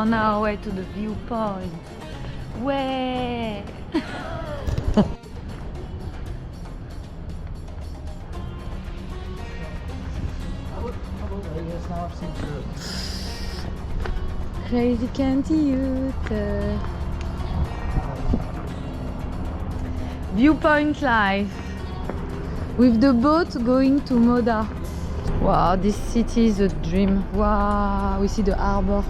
on our way to the viewpoint. Way. Crazy candy youth. Viewpoint life with the boat going to Moda. Wow, this city is a dream. Wow, we see the harbor.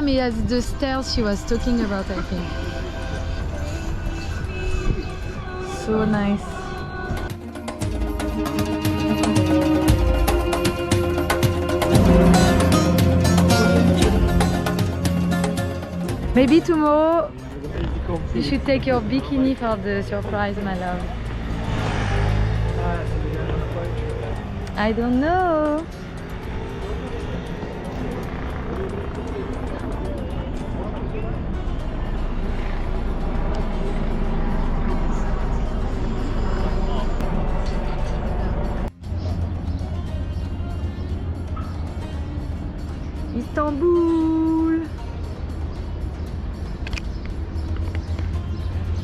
He has the stairs she was talking about, I think. So nice. Maybe tomorrow you should take your bikini for the surprise, my love. I don't know. Istanbul.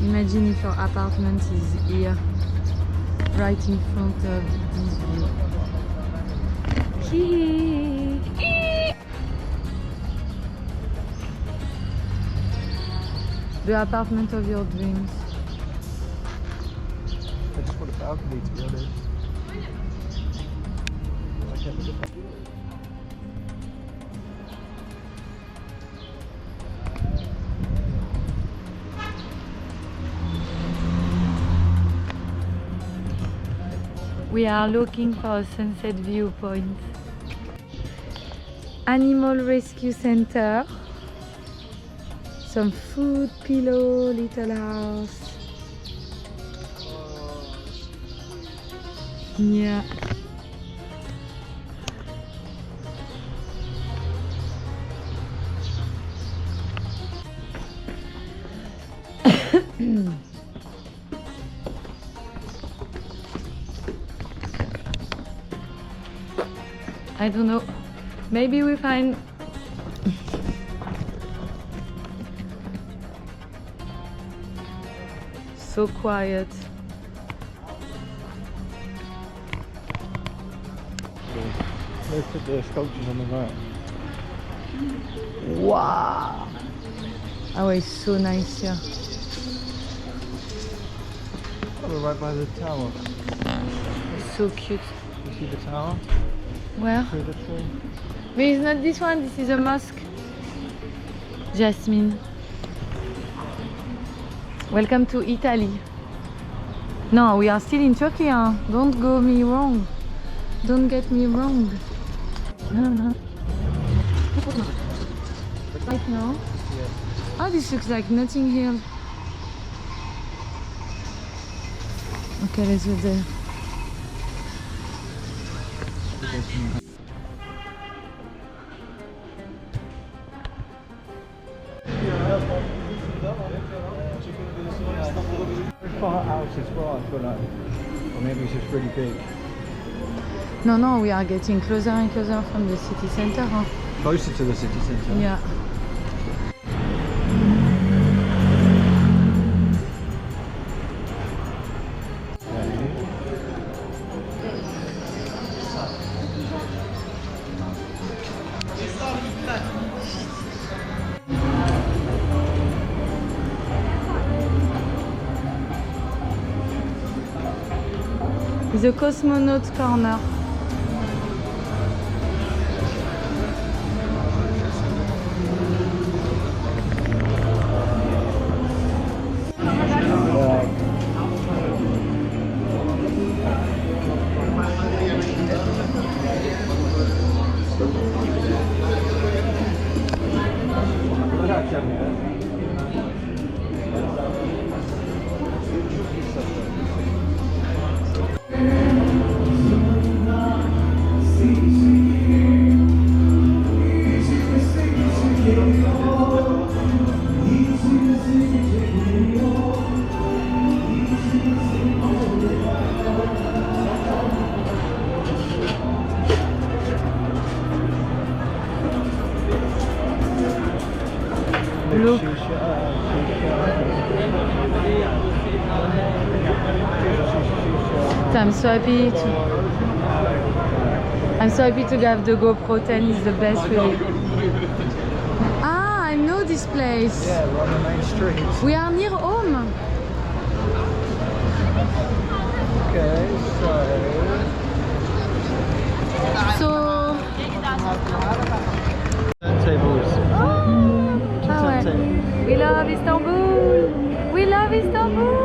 Imagine if your apartment is here, right in front of this view. The apartment of your dreams. I just want a balcony, to be honest. We are looking for a sunset viewpoint. Animal rescue center. Some food, pillow, little house. Yeah. I don't know. Maybe we find so quiet. Let's put the sculptures on the right. Wow! Oh, it's so nice here. Oh, we're right by the tower. It's so cute. You see the tower? Where? Through the tree. But it's not this one, this is a mosque. Jasmine. Welcome to Italy. No, we are still in Turkey, huh? Don't go me wrong. Don't get me wrong. No. Right now? Yeah. Oh, this looks like Notting Hill. Okay, let's go there. Far out as well, I feel like. Or maybe it's just really big. No, we are getting closer and closer from the city center, huh? Closer to the city centre. Yeah. The Cosmonaut Corner. look. I'm so happy to have the GoPro 10. It's the best really. Ah, I know this place. Yeah, we're on the main street. We are near home. Okay, so turntables. Ah ouais. We love Istanbul. We love Istanbul.